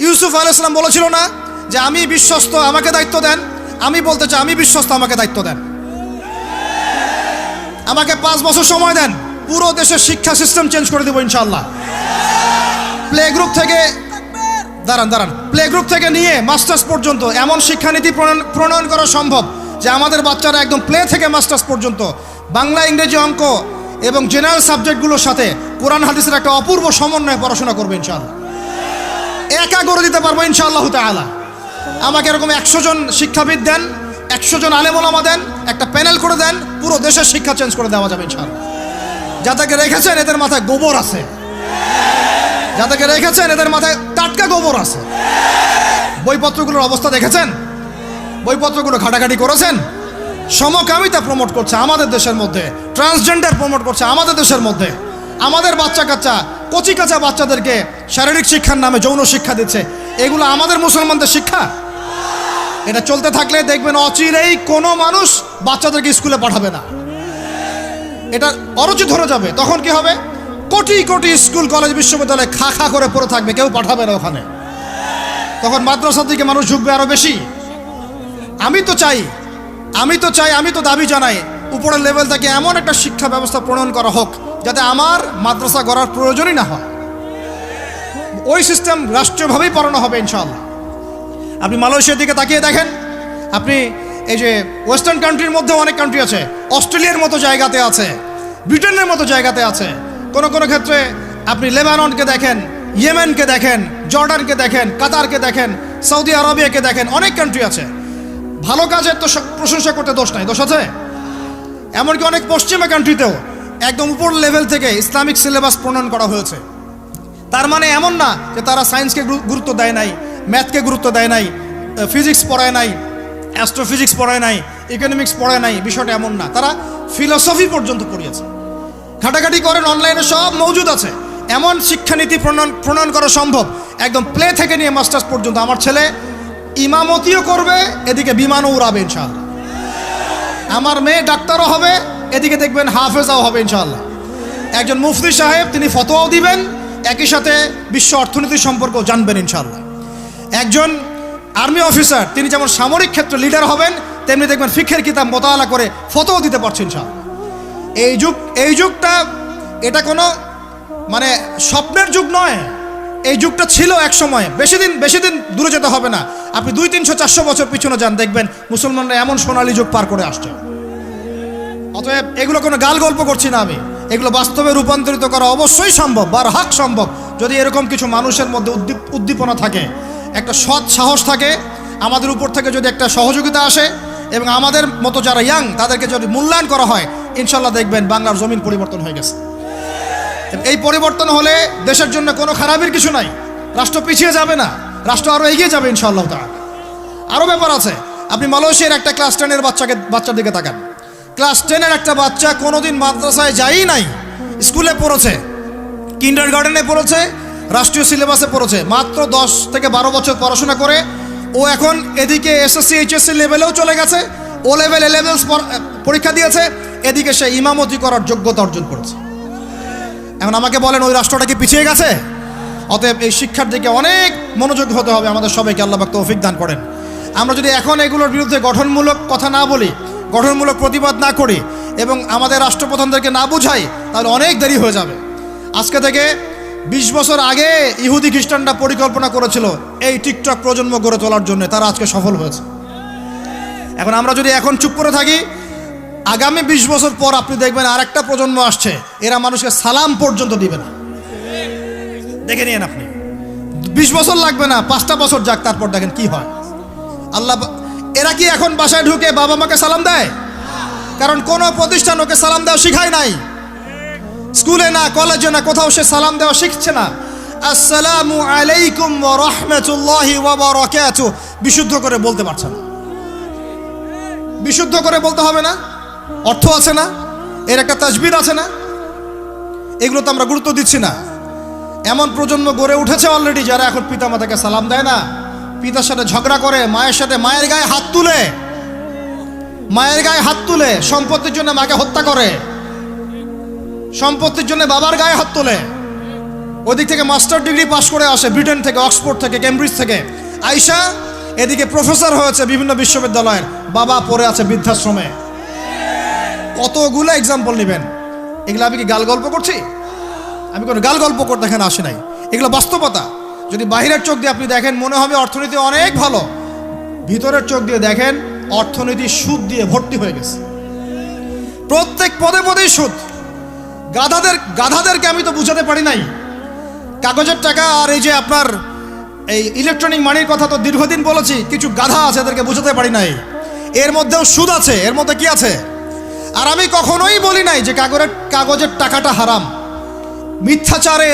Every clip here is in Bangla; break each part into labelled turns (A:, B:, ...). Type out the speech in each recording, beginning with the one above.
A: ইউসুফ আলাইহিস সালাম বলেছিল না যে আমি বিশ্বস্ত, আমাকে দায়িত্ব দেন? আমি বলতে চাই আমি বিশ্বস্ত, আমাকে দায়িত্ব দেন। আমাকে 5 বছর সময় দেন, পুরো দেশের শিক্ষা সিস্টেম চেঞ্জ করে দেবো ইনশাআল্লাহ। প্লে গ্রুপ থেকে প্লে গ্রুপ থেকে নিয়ে মাস্টার্স পর্যন্ত এমন শিক্ষানীতি প্রণয়ন করা সম্ভব যে আমাদের বাচ্চারা একদম প্লে থেকে মাস্টার্স পর্যন্ত বাংলা, ইংরেজি, অঙ্ক এবং জেনারেল সাবজেক্টগুলোর সাথে কোরআন হাদিসের একটা অপূর্ব সমন্বয়ে পড়াশোনা করবে ইনশাআল্লাহ। একা করে দিতে পারবো ইনশাআল্লাহ তাআলা। আমাকে এরকম 100 জন শিক্ষাবিদ দেন, 100 জন আলেম ওলামা দেন, একটা প্যানেল করে দেন, পুরো দেশের শিক্ষা চেঞ্জ করে দেওয়া যাবে ইনশাআল্লাহ। যাদেরকে রেখেছেন এদের মাথায় গোবর আছে, যাদেরকে রেখেছেন এদের মাথায় টাটকা গোবর আছে। বইপত্রগুলোর অবস্থা দেখেছেন? বইপত্রগুলো ঘাটাঘাটি করেছেন? সমকামিতা প্রমোট করছে আমাদের দেশের মধ্যে, ট্রান্সজেন্ডার প্রমোট করছে আমাদের দেশের মধ্যে, আমাদের বাচ্চা কাচ্চা কচি কাঁচা বাচ্চাদেরকে শারীরিক শিক্ষার নামে যৌন শিক্ষা দিচ্ছে। এগুলো আমাদের মুসলমানদের শিক্ষা? এটা চলতে থাকলে দেখবেন অচিরেই কোনো মানুষ বাচ্চাদেরকে স্কুলে পাঠাবে না, এটা অরুচি ধরে যাবে। তখন কি হবে? কোটি কোটি স্কুল, কলেজ, বিশ্ববিদ্যালয়ে খা খা করে পড়ে থাকবে, কেউ পাঠাবে না ওখানে। তখন মাদ্রাসার দিকে মানুষ ঝুঁকবে আরো বেশি। আমি তো দাবি জানাই উপরের লেভেল থেকে এমন একটা শিক্ষা ব্যবস্থা প্রণয়ন করা হোক যাতে আমার মাদ্রাসা গড়ার প্রয়োজনই না হয়। ওই সিস্টেম রাষ্ট্রীয়ভাবেই পড়ানো হবে ইনশাআল্লাহ। আপনি মালয়েশিয়ার দিকে তাকিয়ে দেখেন, আপনি এই যে ওয়েস্টার্ন কান্ট্রির মধ্যে অনেক কান্ট্রি আছে, অস্ট্রেলিয়ার মতো জায়গাতে আছে, ব্রিটেনের মতো জায়গাতে আছে, কোনো কোনো ক্ষেত্রে আপনি লেবাননকে দেখেন, ইয়েমেনকে দেখেন, জর্ডানকে দেখেন, কাতারকে দেখেন, সৌদি আরবিয়াকে দেখেন, অনেক কান্ট্রি আছে। ভালো কাজের তো প্রশংসা করতে দোষ নাই, দোষ আছে? এমনকি অনেক পশ্চিমা কান্ট্রিতেও একদম উপর লেভেল থেকে ইসলামিক সিলেবাস প্রণয়ন করা হয়েছে। তার মানে এমন না যে তারা সায়েন্সকে গুরুত্ব দেয় নাই, ম্যাথকে গুরুত্ব দেয় নাই, ফিজিক্স পড়ায় নাই, অ্যাস্ট্রোফিজিক্স পড়ায় নাই, ইকোনমিক্স পড়ায় নাই, বিষয়টা এমন না। তারা ফিলোসফি পর্যন্ত পড়িয়েছে। ঘাটাঘাটি করেন, অনলাইনে সব মজুদ আছে। এমন শিক্ষানীতি প্রণয়ন করা সম্ভব একদম প্লে থেকে নিয়ে মাস্টার্স পর্যন্ত। আমার ছেলে ইমামতিও করবে, এদিকে বিমানও উড়াবে ইনশাআল্লাহ। আমার মেয়ে ডাক্তারও হবে, এদিকে দেখবেন হাফেজাও হবে ইনশাআল্লাহ। একজন মুফতি সাহেব, তিনি ফতোয়াও দিবেন, একই সাথে বিশ্ব অর্থনীতি সম্পর্কেও জানবেন ইনশাআল্লাহ। একজন আর্মি অফিসার, তিনি যেমন সামরিক ক্ষেত্রে লিডার হবেন, তেমনি দেখবেন ফিকহের কিতাব মোতালা করে ফতোয়া দিতে পারছেন ইনশাআল্লাহ। এই যুগটা এটা কোনো মানে স্বপ্নের যুগ নয়, এই যুগটা ছিল এক সময়। বেশি দিন দূরে যেতে হবে না, আপনি 200, 300, 400 বছর পিছনে যান, দেখবেন মুসলমানরা এমন সোনালী যুগ পার করে আসছে। অতএব এগুলো কোনো গাল গল্প করছি না আমি, এগুলো বাস্তবে রূপান্তরিত করা অবশ্যই সম্ভব, বারহাক সম্ভব, যদি এরকম কিছু মানুষের মধ্যে উদ্দীপনা থাকে, একটা সৎ সাহস থাকে, আমাদের উপর থেকে যদি একটা সহযোগিতা আসে এবং আমাদের মতো যারা ইয়াং তাদেরকে যদি মূল্যায়ন করা হয়, ইনশাল্লাহ দেখবেন বাংলার জমিন পরিবর্তন হয়ে গেছে। এই পরিবর্তন হলে দেশের জন্য কোনো খারাপের কিছু নাই, রাষ্ট্র পিছিয়ে যাবে না, রাষ্ট্র আরও এগিয়ে যাবে ইনশাআল্লাহ তাআলা। আরও ব্যাপার আছে, আপনি মালয়েশিয়ার একটা ক্লাস 10-এর বাচ্চার দিকে তাকান। ক্লাস 10-এর একটা বাচ্চা কোনোদিন মাদ্রাসায় যায়ই নাই, স্কুলে পড়েছে, কিন্ডারগার্টেনে পড়েছে, রাষ্ট্রীয় সিলেবাসে পড়েছে, মাত্র 10 থেকে 12 বছর পড়াশোনা করে ও এখন এদিকে এসএসসি এইচএসসি লেভেলেও চলে গেছে, ও লেভেল এ-লেভেলস পরীক্ষা দিয়েছে, এদিকে সে ইমামতি করার যোগ্যতা অর্জন করেছে। এখন আমাকে বলেন ওই রাষ্ট্রটা কি পিছিয়ে গেছে? অতএব এই শিক্ষার দিকে অনেক মনোযোগ হতে হবে আমাদের সবাইকে, আল্লাহ পাক তৌফিক দান করেন। আমরা যদি এখন এগুলোর বিরুদ্ধে গঠনমূলক কথা না বলি, গঠনমূলক প্রতিবাদ না করি এবং আমাদের রাষ্ট্রপ্রধানদেরকে না বুঝাই, তাহলে অনেক দেরি হয়ে যাবে। আজকে থেকে 20 বছর আগে ইহুদি খ্রিস্টানরা পরিকল্পনা করেছিল এই টিকটক প্রজন্ম গড়ে তোলার জন্য, তারা আজকে সফল হয়েছে। এখন আমরা যদি এখন চুপ করে থাকি, আগামী 20 বছর পর আপনি দেখবেন আরেকটা প্রজন্ম আসছে, এরা মানুষকে সালাম পর্যন্ত দিবে না। দেখে নিন আপনি, 20 বছর লাগবে না, 5টা বছর যাক, তারপর দেখেন কি হয়। আল্লাহ, এরা কি এখন বাসায় ঢুকে বাবা মাকে সালাম দেয়? কারণ কোনো প্রতিষ্ঠান ওকে সালাম দেওয়া শিখায় নাই, স্কুলে না, কলেজে না, কোথাও সে সালাম দেওয়া শিখছে না। আসসালামু আলাইকুম ওয়া রাহমাতুল্লাহি ওয়া বারাকাতুহু বিশুদ্ধ করে বলতে পারছে না। বিশুদ্ধ করে বলতে হবে না? অর্থ আছে না? এর একটা তাজবির আছে না? এগুলো তো আমরা গুরুত্ব দিচ্ছি না। এমন প্রজন্ম গড়ে উঠেছে অলরেডি যারা এখন পিতামাতাকে সালাম দেয় না, পিতার সাথে ঝগড়া করে, মায়ের সাথে, মায়ের গায়ে হাত তুলে, সম্পত্তির জন্য মাকে হত্যা করে, সম্পত্তির জন্য বাবার গায়ে হাত তোলে। ওদিক থেকে মাস্টার ডিগ্রি পাশ করে আসে ব্রিটেন থেকে, অক্সফোর্ড থেকে, কেমব্রিজ থেকে। আয়শা এদিকে প্রফেসর হয়েছে বিভিন্ন বিশ্ববিদ্যালয়ের, বাবা পড়ে আছে বৃদ্ধাশ্রমে। কতগুলো এক্সাম্পল নেবেন? এগুলো আমি কি গাল গল্প করছি? আমি কোনো গাল গল্প করতে এখানে আসি নাই, এগুলো বাস্তবতা। যদি বাহিরের চোখ দিয়ে আপনি দেখেন মনে হবে অর্থনীতি অনেক ভালো, ভিতরের চোখ দিয়ে দেখেন অর্থনীতি সুদ দিয়ে ভর্তি হয়ে গেছে। প্রত্যেক পদে পদেই সুদ। গাধাদেরকে আমি তো বুঝাতে পারি নাই। কাগজের টাকা আর এই যে আপনার এই ইলেকট্রনিক মানির কথা তো দীর্ঘদিন বলেছি, কিছু গাধা আছে এদেরকে বুঝাতে পারি নাই। এর মধ্যেও সুদ আছে, এর মধ্যে কি আছে? আর আমি কখনোই বলি নাই যে কাগজের টাকাটা হারাম। মিথ্যাচারে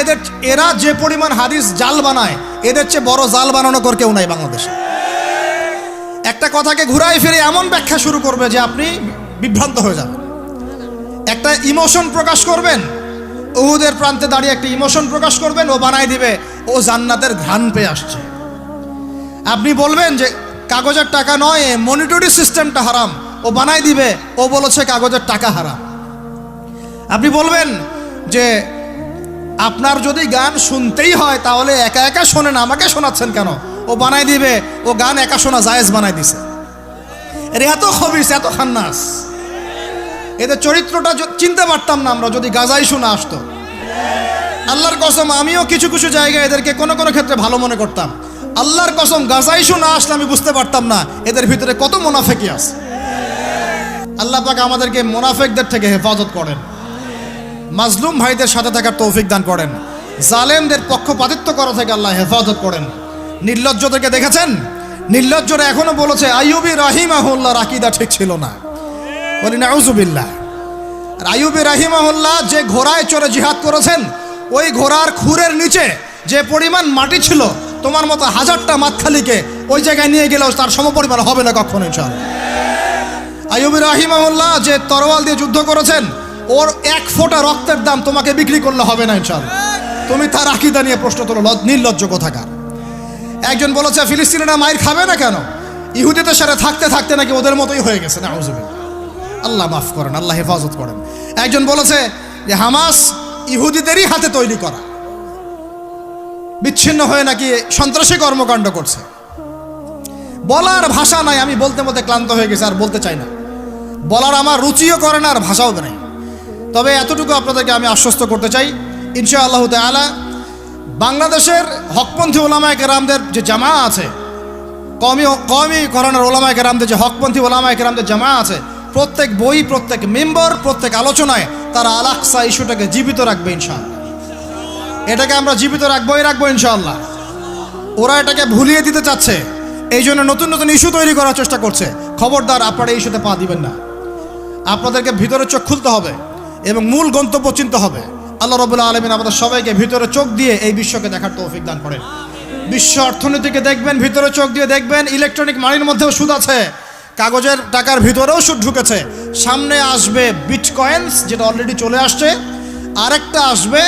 A: এরা যে পরিমাণ হাদিস জাল বানায়, এদের চেয়ে বড় জাল বানানো কর কেউ নাই বাংলাদেশে। একটা কথাকে ঘুরাই ফিরে এমন ব্যাখ্যা শুরু করবে যে আপনি বিভ্রান্ত হয়ে যাবেন। একটা ইমোশন প্রকাশ করবেন, উহুদের প্রান্তে দাঁড়িয়ে একটা ইমোশন প্রকাশ করবেন, ও বানায় দিবে ও জান্নাতের ঘ্রাণ পেয়ে আসছে। আপনি বলবেন যে কাগজের টাকা নয়, মনিটরি সিস্টেমটা হারাম, ও বানায় দিবে ও বলেছে কাগজের টাকা হারাম। আপনি বলবেন যে আপনার যদি গান শুনতেই হয় তাহলে একা একা শোনেন, আমাকে শোনাচ্ছেন কেন? ও বানাই দিবে ও গান একা শোনা জায়েজ বানাই দিছে। এর এত খবিস, এত খান্নাস। এদের চরিত্রটা চিনতে পারতাম না আমরা যদি গাজাই শোনা আসতো। আল্লাহর কসম আমিও কিছু কিছু জায়গায় এদেরকে কোনো কোনো ক্ষেত্রে ভালো মনে করতাম। আল্লাহর কসম গাজাই শোনা আসলে আমি বুঝতে পারতাম না এদের ভিতরে কত মুনাফেকি আছে। আল্লাহ পাক আমাদেরকে মুনাফেকদের থেকে হেফাজত করেন, মাজলুম ভাইদের সাথে থাকার তৌফিক দান করেন, জালেমদের পক্ষপাতিত্ব করা থেকে আল্লাহ হেফাজত করেন। নির্লজ্জদেরকে দেখেছেন? নির্লজ্জরা এখনো বলেছে আইয়ুবী রাহিমাহুল্লাহর আকীদা ঠিক ছিল না। বলি নাউযুবিল্লাহ। আর আইয়ুবী রাহিমাহুল্লাহ যে ঘোড়ায় চড়ে জিহাদ করেছেন, ওই ঘোড়ার খুরের নিচে যে পরিমাণ মাটি ছিল, তোমার মতো হাজারটা মাতখালিকে ওই জায়গায় নিয়ে গেলেও তার সমপরিমাণ হবে না কখনো ইনশাআল্লাহ। আইয়ুবী রাহিমাহুল্লাহ যে তরোয়াল দিয়ে যুদ্ধ করেছেন, ওর এক ফোঁটা রক্তের দাম তোমাকে বিক্রি করলে হবে না ইনশাআল্লাহ। তুমি তার আকীদা নিয়ে প্রশ্ন তোলো, নির্লজ্জ কোথাকার। একজন বলেছে ফিলিস্তিনিরা মাইর খাবে না কেন? ইহুদিদের সাথে থাকতে থাকতে নাকি ওদের মতোই হয়ে গেছে। নাউযুবিল্লাহ। আল্লাহ মাফ করেন, আল্লাহ হেফাজত করেন। একজন বলেছে যে হামাস ইহুদিদেরই হাতে তৈরি করা, বিচ্ছিন্ন হয়ে নাকি সন্ত্রাসী কর্মকাণ্ড করছে। বলার ভাষা নাই, আমি বলতে বলতে ক্লান্ত হয়ে গেছি, আর বলতে চাই না। বলার আমার রুচিও করে না, আর ভাষাও নেই। তবে এতটুকু আপনাদেরকে আমি আশ্বস্ত করতে চাই, ইনশাআল্লাহ তাআলা বাংলাদেশের হকপন্থী ওলামায়ে কেরামদের যে জামা আছে, কওমি ঘরানার ওলামায়ে কেরামদের যে হকপন্থী ওলামায়ে কেরামদের জামা আছে, প্রত্যেক বই, প্রত্যেক মেম্বার, প্রত্যেক আলোচনায় তারা আল আকসা ইস্যুটাকে জীবিত রাখবে ইনশাআল্লাহ। এটাকে আমরা জীবিত রাখবো ইনশাআল্লাহ। ওরা এটাকে ভুলিয়ে দিতে চাচ্ছে, এই জন্য নতুন নতুন ইস্যু তৈরি করার চেষ্টা করছে। খবরদার, আপনারা এই ইস্যুতে পা দিবেন না। আপনাদেরকে ভিতরে চোখ খুলতে হবে এবং মূল গন্তব্য চিনতে হবে। আল্লাহ রাব্বুল আলামিন আমাদের সবাইকে ভিতরে চোখ দিয়ে এই বিশ্বকে দেখার তৌফিক দান করেন। বিশ্ব অর্থনীতিকে দেখবেন, ভিতরে চোখ দিয়ে দেখবেন। ইলেকট্রনিক মানির মধ্যেও সুদ আছে, কাগজের টাকার ভিতরেও সুদ ঢুকেছে। সামনে আসবে বিটকয়েন্স, যেটা অলরেডি চলে আসছে। আরেকটা আসবে,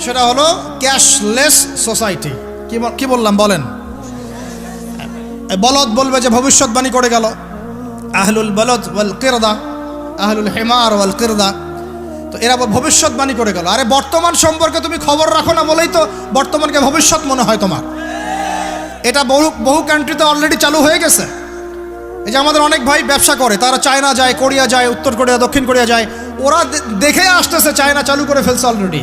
A: সেটা হলো ক্যাশলেস সোসাইটি। কি বললাম বলেন? বলদ বলবে যে ভবিষ্যৎবাণী করে গেল, আহলুল বলদ ওয়াল কিরদা, আহলুল হিমার ওয়াল কিরদা। তো এরা ভবিষ্যৎবাণী করে গেল। আরে বর্তমান সম্পর্কে তুমি খবর রাখো না বলেই তো বর্তমানকে ভবিষ্যৎ মনে হয় তোমার। এটা বহু কান্ট্রিতে অলরেডি চালু হয়ে গেছে। এই যে আমাদের অনেক ভাই ব্যবসা করে, তারা চায়না যায়, কোরিয়া যায়, উত্তর কোরিয়া, দক্ষিণ কোরিয়া যায়। ওরা দেখে আসতেছে চায়না চালু করে ফেলছে অলরেডি।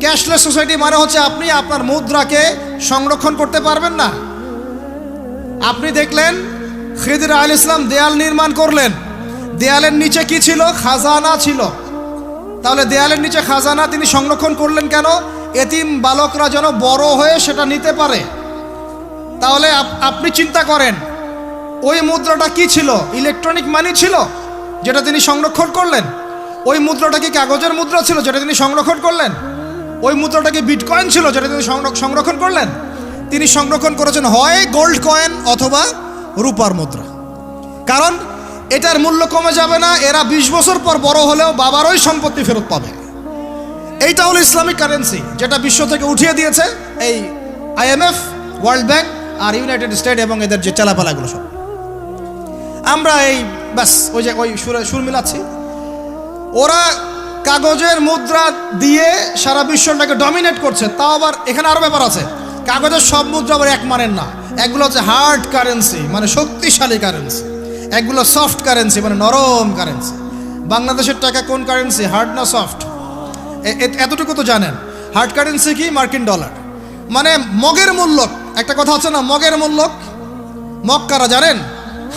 A: ক্যাশলেস সোসাইটি মানে হচ্ছে আপনি আপনার মুদ্রাকে সংরক্ষণ করতে পারবেন না। আপনি দেখলেন খিদির আলাইহিস সালাম দেয়াল নির্মাণ করলেন, দেয়ালের নিচে কি ছিল? খাজানা ছিল। তাহলে দেয়ালের নিচে খাজানা তিনি সংরক্ষণ করলেন কেন? এতিম বালকরা যেন বড় হয়ে সেটা নিতে পারে। তাহলে আপনি চিন্তা করেন, ওই মুদ্রাটা কি ছিল? ইলেকট্রনিক মানি ছিল, যেটা তিনি সংরক্ষণ করলেন। ওই মুদ্রাটা কি কাগজের মুদ্রা ছিল, যেটা তিনি সংরক্ষণ করলেন? ওই মুদ্রাটা কি বিটকয়েন ছিল, যেটা তিনি সংরক্ষণ করলেন? তিনি সংরক্ষণ করেছেন হয় গোল্ড কয়েন অথবা রূপার মুদ্রা। কারণ এটার মূল্য কমে যাবে না। এরা 20 বছর পর বড় হলেও বাবারই সম্পত্তি ফেরত পাবে। এইটা হলো ইসলামিক কারেন্সি, যেটা বিশ্ব থেকে উঠিয়ে দিয়েছে এই IMF, ওয়ার্ল্ড ব্যাংক আর ইউনাইটেড স্টেট এবং এদের যে চালাপালাগুলো সব। আমরা এই ব্যাস ওই সুর মিলাচ্ছি। ওরা কাগজের মুদ্রা দিয়ে সারা বিশ্বটাকে ডমিনেট করছে। তাও আবার এখানে আরও ব্যাপার আছে, কাগজের সব মুদ্রা আবার এক মানের না। একগুলো হচ্ছে হার্ড কারেন্সি, মানে শক্তিশালী কারেন্সি, একগুলো সফট কারেন্সি, মানে নরম কারেন্সি। বাংলাদেশের টাকা কোন কারেন্সি, হার্ড না সফট? এতটুকু তো জানেন। হার্ড কারেন্সি কি? মার্কিন ডলার, মানে মগের মূল্য। একটা কথা হচ্ছে না, মগের মূল্য। মগ কারা জানেন?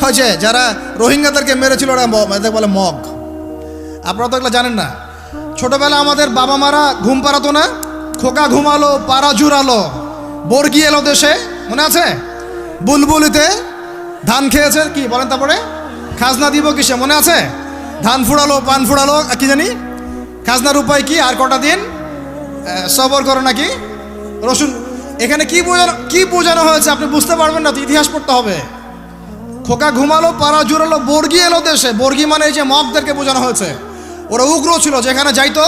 A: ওই যে যারা রোহিঙ্গাদেরকে মেরেছিল ওরা এদের বলে মগ। আপনারা তো এগুলো জানেন না। ছোটবেলা আমাদের বাবা মারা ঘুম পাড়াতো না, খোকা ঘুমালো পাড়া জুড়ালো বর্গি এলো দেশে, মনে আছে? বুলবুলিতে ধান খেয়েছে, কি বলেন তারপরে? খাজনা দিব কিসে, মনে আছে? ধান ফুড়ালো পান ফুড়ালো, কি জানি খাজনার উপায় কি, আর কটা দিন সবর করো নাকি রসুন। এখানে কি বোঝানো হয়েছে আপনি বুঝতে পারবেন না তো, ইতিহাস পড়তে হবে। খোকা ঘুমালো পাড়া জুড়ালো বর্গি এলো দেশে। বর্গি মানে এই যে মগদেরকে বোঝানো হয়েছে। ওরা উগ্র ছিল, যেখানে যাইতো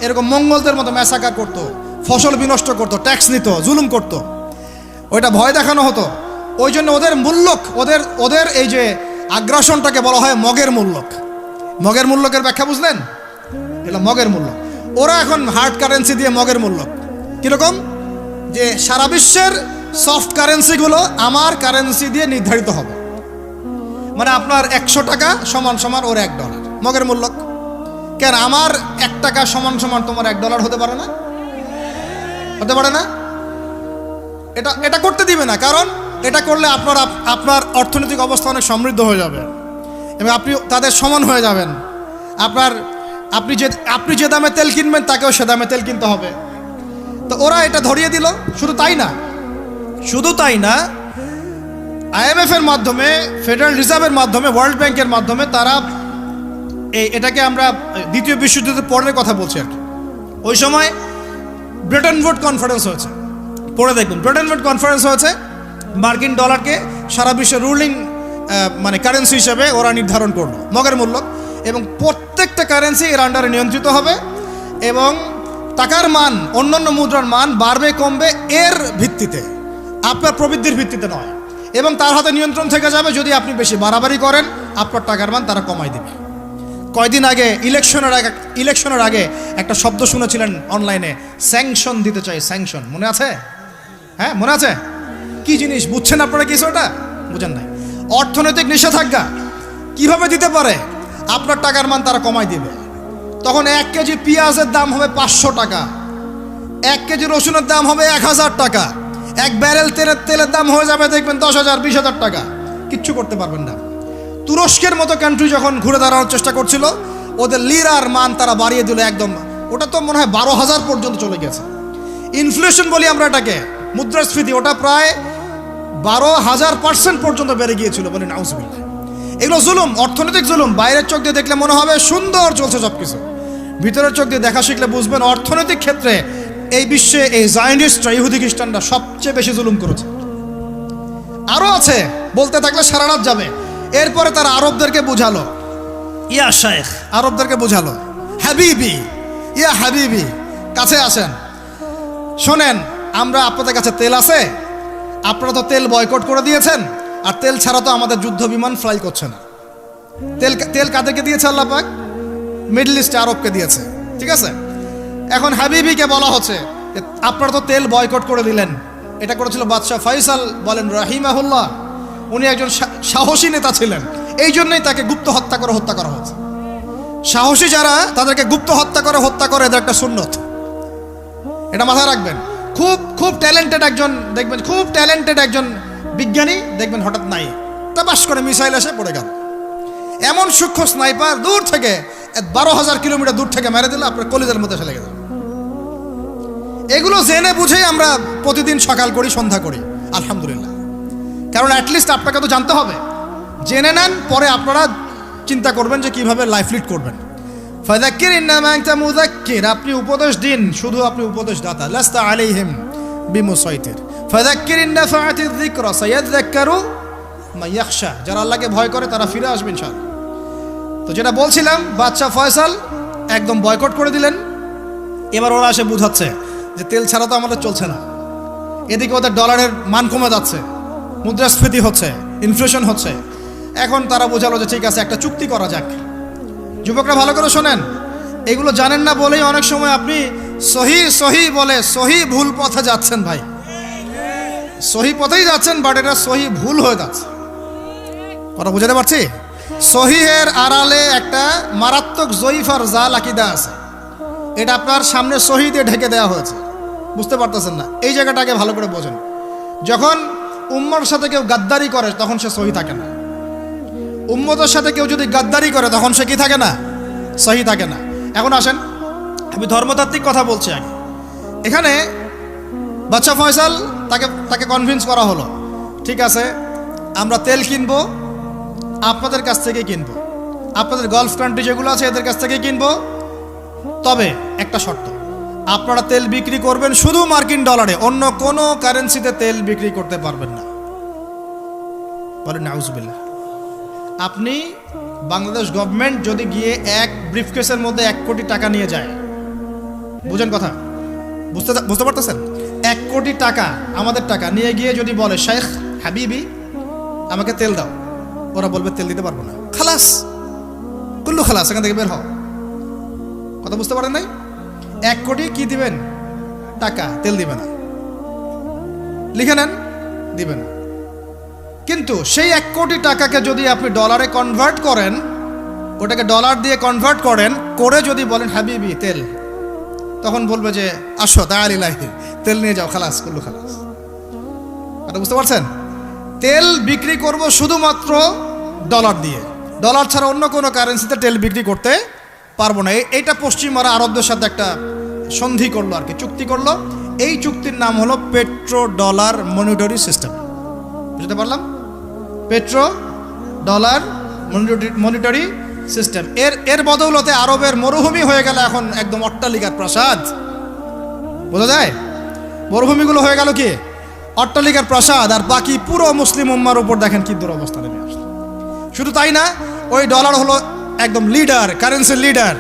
A: এরকম মঙ্গলদের মতো ম্যাসাকার করতো, ফসল বিনষ্ট করতো, ট্যাক্স নিত, জুলুম করতো। ওইটা ভয় দেখানো হতো। ওই জন্য ওদের মূল্যক, ওদের এই যে আগ্রাসনটাকে বলা হয় মগের মূল্যক। মগের মূল্যকের ব্যাখ্যা বুঝলেন? এটা মগের মূল্য। ওরা এখন হার্ড কারেন্সি দিয়ে মগের মূল্যক। কীরকম? যে সারা বিশ্বের সফট কারেন্সিগুলো আমার কারেন্সি দিয়ে নির্ধারিত হবে, মানে আপনার 100 টাকা সমান সমান ওর $1 মগের মূল্যক। কেন আমার 1 টাকা সমান সমান তোমার $1 হতে পারে না? হতে পারে না? এটা করতে দিবে না, কারণ এটা করলে আপনার অর্থনৈতিক অবস্থা অনেক সমৃদ্ধ হয়ে যাবে এবং আপনি তাদের সমান হয়ে যাবেন। আপনি যে দামে তেল কিনবেন তাকেও সে দামে তেল কিনতে হবে। তো ওরা এটা ধরিয়ে দিল। শুধু তাই না, IMF এর মাধ্যমে, ফেডারেল রিজার্ভের মাধ্যমে, ওয়ার্ল্ড ব্যাংকের মাধ্যমে তারা এটাকে আমরা দ্বিতীয় বিশ্বযুদ্ধের পরের কথা বলছি আর কি। ওই সময় ব্রেটন উড কনফারেন্স হয়েছে, পড়ে দেখুন। ব্রেটন উড কনফারেন্স হয়েছে, মার্কিন ডলারকে সারা বিশ্বের রুলিং মানে কারেন্সি হিসেবে ওরা নির্ধারণ করলো, মগের মূল্য। এবং প্রত্যেকটা কারেন্সি এর আন্ডারে নিয়ন্ত্রিত হবে এবং টাকার মান, অন্যান্য মুদ্রার মান বাড়বে কমবে এর ভিত্তিতে, আপনার প্রবৃদ্ধির ভিত্তিতে নয়। এবং তার হাতে নিয়ন্ত্রণ থেকে যাবে, যদি আপনি বেশি বাড়াবাড়ি করেন আপনার টাকার মান তারা কমাই দেবে। কয়দিন আগে ইলেকশনের আগে একটা শব্দ শুনেছিলেন অনলাইনে, স্যাংশন দিতে চাই, স্যাংশন, মনে আছে? হ্যাঁ মনে আছে? কি জিনিস বুঝছেন আপনারা? কিছু ওটা বুঝেন নাই। অর্থনৈতিক নিষেধাজ্ঞা কিভাবে দিতে পারে? আপনার টাকার মান তারা কমাই দিবে। তখন 1 কেজি পেঁয়াজের দাম হবে 500 টাকা, 1 কেজি রসুনের দাম হবে 1000 টাকা, 1 ব্যারেল তেলের দাম হয়ে যাবে দেখবেন 10,000 20,000 টাকা। কিচ্ছু করতে পারবেন না। তুরস্কের মতো কান্ট্রি যখন ঘুরে দাঁড়ানোর চেষ্টা করছিল, ওদের লিরার মান তারা বাড়িয়ে দিল একদম, ওটা তো মনে হয় 12,000 পর্যন্ত চলে গেছে। ইনফ্লেশন বলি আমরা এটাকে, মুদ্রাস্ফীতি, ওটা প্রায় 12,000% পর্যন্ত বেড়ে গিয়েছিল, বলি নাউজুবিল্লাহ। এগুলো জুলুম, অর্থনৈতিক জুলুম। বাইরের চোখ দিয়ে দেখলে মনে হবে সুন্দর চলছে সব কিছু, ভিতরের চোখ দিয়ে দেখা শিখলে বুঝবেন অর্থনৈতিক ক্ষেত্রে এই বিশ্বে এই জায়নিস্টরা, ইহুদি খ্রিস্টানরা সবচেয়ে বেশি জুলুম করেছে। আরও আছে, বলতে থাকলে সারা রাত যাবে। এরপরে তারা আরবদেরকে বুঝালো, ইয়া শেখ, আরবদেরকে বুঝালো, হাবিবি, ইয়া হাবিবি, কাছে আসেন, শোনেন, আমরা আপনাদের কাছে তেল আছে, আপনারা তো তেল বয়কট করে দিয়েছেন, আর তেল ছাড়া তো আমাদের যুদ্ধ বিমান ফ্লাই করছে না। তেল কাদেরকে দিয়েছে আল্লাহ পাক? মিডল ইস্টে আরবকে দিয়েছে, ঠিক আছে? এখন হাবিবিকে বলা হচ্ছে আপনারা তো তেল বয়কট করে দিলেন। এটা করেছিল বাদশাহ ফয়সাল, বলেন রাহিমাহুল্লাহ। উনি একজন সাহসী নেতা ছিলেন, এই জন্যই তাকে গুপ্ত হত্যা করা হয়েছে। সাহসী যারা, তাদেরকে গুপ্ত হত্যা করে এদের একটা সুন্নত, এটা মাথায় রাখবেন। খুব ট্যালেন্টেড একজন দেখবেন, খুব ট্যালেন্টেড একজন বিজ্ঞানী দেখবেন, হঠাৎ নাই, তাবাস করে মিসাইল এসে পড়ে গেল। এমন সূক্ষ্ম স্নাইপার দূর থেকে 12,000 কিলোমিটার দূর থেকে মেরে দিলে আপনার কলিজার মধ্যে লেগে যাবে। এগুলো জেনে বুঝেই আমরা প্রতিদিন সকাল করি, সন্ধ্যা করি, আলহামদুলিল্লাহ। কারণ অ্যাটলিস্ট আপনাকে তো জানতে হবে। জেনে নেন, পরে আপনারা চিন্তা করবেন যে কিভাবে লাইফ লিড করবেন। ফাযাক্কির ইন্নামা আনতা মুযাক্কির, আপনি উপদেশ দিন, শুধু আপনি উপদেশদাতা। লাস্তা আলাইহিম বিমুসাইতির। ফাযাক্কির ইন নাফাআতিয যিকরা সায়াযাক্কারু মা ইয়াখশা, যারা আল্লাহকে ভয় করে তারা ফিরে আসবে ইনশাআল্লাহ। তো যেটা বলছিলাম, বাদশাহ ফয়সাল একদম বয়কট করে দিলেন। এবার ওরা এসে বুঝাচ্ছে যে তেল ছাড়া তো আমাদের চলছে না। এদিকে ওদের ডলারের মান কমে যাচ্ছে, মুদ্রাস্ফীতি হচ্ছে, ইনফ্লেশন হচ্ছে। এখন তারা বোঝালো যে ঠিক আছে, একটা চুক্তি করা যাক। যুবকরা ভালো করে শোনেন, এগুলো জানেন না বলেই অনেক সময় আপনি সহি সহি বলে সহি ভুল পথে যাচ্ছেন ভাই। সহি পথেই যাচ্ছেন, বাট এটা সহি ভুল হয়ে যাচ্ছে। কথা বুঝাতে পারছি? সহিহের আড়ালে একটা মারাত্মক জয়ীফার জাল আকিদা আছে, এটা আপনার সামনে সহি দিয়ে ঢেকে দেওয়া হয়েছে, বুঝতে পারতেছেন না। এই জায়গাটাকে ভালো করে বোঝেন। যখন উম্মার সাথে কেউ গাদ্দারি করে তখন সে সহি থাকে না। উম্মতের সাথে কেউ যদি গাদ্দারি করে তখন সে কি থাকে না? সহি থাকে না। এখন আসেন, আমি ধর্মতাত্ত্বিক কথা বলছি আগে। এখানে বাচ্চা ফয়সাল তাকে কনভিন্স করা হলো, ঠিক আছে আমরা তেল কিনবো, আপনাদের কাছ থেকে কিনবো, আপনাদের গলফ কান্ট্রি যেগুলো আছে এদের কাছ থেকে কিনবো, তবে একটা শর্ত, আপনারা তেল বিক্রি করবেন শুধু মার্কিন ডলারে, অন্য কোনো কারেন্সিতে তেল বিক্রি করতে পারবেন না। বলেন নাউজুবিল্লাহ। আপনি বাংলাদেশ গভর্নমেন্ট যদি গিয়ে এক ব্রিফকেসের মধ্যে 1 কোটি টাকা নিয়ে যায়, বুঝেন কথা, বুঝতে পারতেছেন? 1 কোটি টাকা আমাদের টাকা নিয়ে গিয়ে যদি বলে শেখ হাবিবি আমাকে তেল দাও, ওরা বলবে তেল দিতে পারবো না, খালাস, কুল্লু খালাস, এখান থেকে বের হও। কথা বুঝতে পারেন নাই? 1 কোটি কি দিবেন? টাকা, তেল দিবে না। লিখে নেন, দিবে না। কিন্তু সেই 1 কোটি টাকাকে যদি আপনি ডলারে কনভার্ট করেন, ওটাকে ডলার দিয়ে কনভার্ট করেন, করে যদি বলেন হাবিবি তেল, তখন বলবে যে আসো তাআলিলাহি, তেল নিয়ে যাও, খালাস, কুল্লু খালাস। কথা বুঝতে পারছেন? তেল বিক্রি করব শুধুমাত্র ডলার দিয়ে, ডলার ছাড়া অন্য কোনো কারেন্সিতে তেল বিক্রি করতে পারবো না। এইটা পশ্চিমারা আরবদের সাথে একটা সন্ধি করলো আর কি, চুক্তি করলো। এই চুক্তির নাম হলো পেট্রো ডলার মনিটরি সিস্টেম। বুঝতে পারলাম? Petro dollar monetary system. এর বদৌলতে আরবের মরুভূমি হয়ে গেল এখন একদম অট্টালিকার প্রাসাদ। বোঝা যায়? মরুভূমিগুলো হয়ে গেল কি অট্টালিকার প্রাসাদ, আর বাকি পুরো মুসলিম উম্মার উপর দেখেন কি দুরবস্থা নেমে আসলো। শুধু তাই না, ওই ডলার হলো একদম লিডার, কারেন্সির লিডার।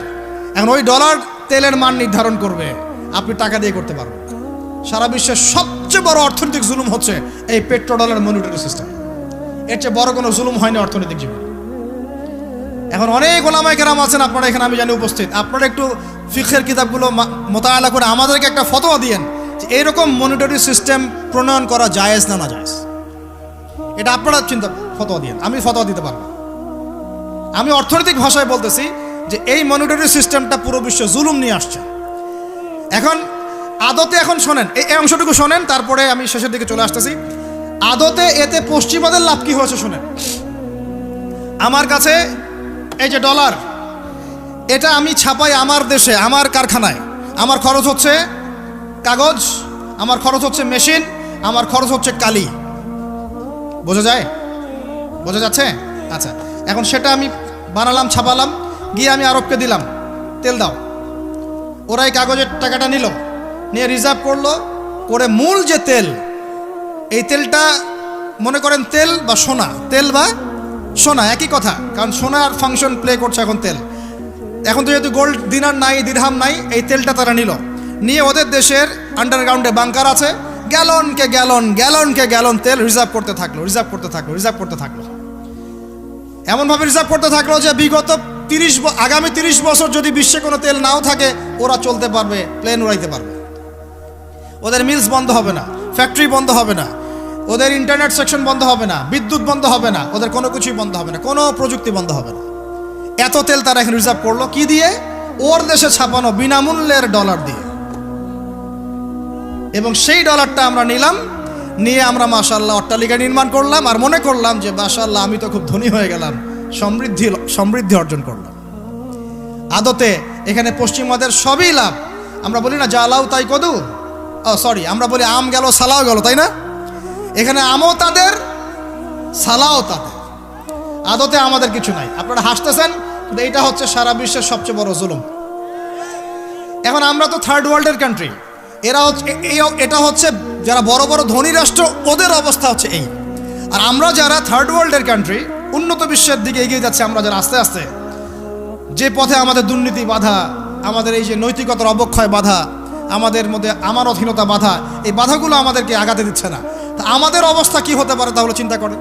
A: এখন ওই ডলার তেলের মান নির্ধারণ করবে, আপনি টাকা দিয়ে করতে পারবেন। সারা বিশ্বের সবচেয়ে বড় অর্থনৈতিক জুলুম হচ্ছে এই পেট্রো ডলার মনিটরি সিস্টেম। এর চেয়ে বড় কোনো জুলুম হয়নি অর্থনৈতিক জীবন। এখন অনেক ওলামায়ে কেরাম আছেন আপনারা এখানে, আমি জানি উপস্থিত, আপনারা একটু ফিকহের কিতাবগুলো মোতালা করে আমাদেরকে একটা ফতোয়া দিয়েন যে এইরকম মনিটরি সিস্টেম প্রণয়ন করা জায়েজ না না জায়েজ। এটা আপনারা ফতোয়া দিয়েন, আমি ফতোয়া দিতে পারবো। আমি অর্থনৈতিক ভাষায় বলতেছি যে এই মনিটরি সিস্টেমটা পুরো বিশ্বে জুলুম নিয়ে আসছে। এখন আদতে, এখন শোনেন এই অংশটুকু শোনেন, তারপরে আমি শেষের দিকে চলে আসতেছি। আদতে এতে পশ্চিমাদের লাভ কি হয়েছে শোনেন। আমার কাছে এই যে ডলার, এটা আমি ছাপাই আমার দেশে, আমার কারখানায়। আমার খরচ হচ্ছে কাগজ, আমার খরচ হচ্ছে মেশিন, আমার খরচ হচ্ছে কালি। বোঝা যায়? বোঝা যাচ্ছে? আচ্ছা, এখন সেটা আমি বানালাম, ছাপালাম, গিয়ে আমি আরবকে দিলাম, তেল দাও। ওরাই কাগজের টাকাটা নিল, নিয়ে রিজার্ভ করলো, করে মূল যে তেল, এই তেলটা মনে করেন তেল বা সোনা, তেল বা সোনা একই কথা, কারণ সোনার ফাংশন প্লে করছে এখন তেল। এখন তো যেহেতু গোল্ড দিনার নাই, দিরহাম নাই, এই তেলটা তারা নিয়ে ওদের দেশের আন্ডারগ্রাউন্ডে বাংকার আছে, গ্যালনকে গ্যালন তেল রিজার্ভ করতে থাকলো। এমনভাবে রিজার্ভ করতে থাকলো যে বিগত আগামী 30 বছর যদি বিশ্বে কোনো তেল নাও থাকে, ওরা চলতে পারবে, প্লেন উড়াইতে পারবে। ওদের মিলস বন্ধ হবে না, ফ্যাক্টরি বন্ধ হবে না, ওদের ইন্টারনেট সেকশন বন্ধ হবে না, বিদ্যুৎ বন্ধ হবে না, ওদের কোনো কিছুই বন্ধ হবে না, কোনো প্রযুক্তি বন্ধ হবে না। এত তেল তারা এখন রিজার্ভ করলো কি দিয়ে? ওর দেশে ছাপানো বিনামূল্যের ডলার দিয়ে। এবং সেই ডলারটা আমরা নিলাম, নিয়ে আমরা মাশাআল্লাহ অট্টালিকা নির্মাণ করলাম, আর মনে করলাম যে মাশাআল্লাহ আমি তো খুব ধনী হয়ে গেলাম, সমৃদ্ধি অর্জন করলাম। আদতে এখানে পশ্চিমাদের সবই লাভ। আমরা বলি না জালাও তাই কদু, আমরা বলি আম গেল সালাও গেল, তাই না? এখানে আমও তাদের, সালাও তাদের। আদতে আমাদের কিছু নাই। আপনারা হাসতেছেন, কিন্তু এইটা হচ্ছে সারা বিশ্বের সবচেয়ে বড় জুলুম। এখন আমরা তো থার্ড ওয়ার্ল্ডের কান্ট্রি, এটা হচ্ছে যারা বড় বড় ধনী রাষ্ট্র, ওদের অবস্থা হচ্ছে এই। আর আমরা যারা থার্ড ওয়ার্ল্ডের কান্ট্রি, উন্নত বিশ্বের দিকে এগিয়ে যাচ্ছে, আমরা যারা আস্তে আস্তে, যে পথে আমাদের দুর্নীতি বাধা, আমাদের এই যে নৈতিকতার অবক্ষয় বাধা, আমাদের মধ্যে আমানতহীনতা বাধা, এই বাধাগুলো আমাদেরকে আগাতে দিচ্ছে না। তা আমাদের অবস্থা কি হতে পারে তাহলে চিন্তা করেন।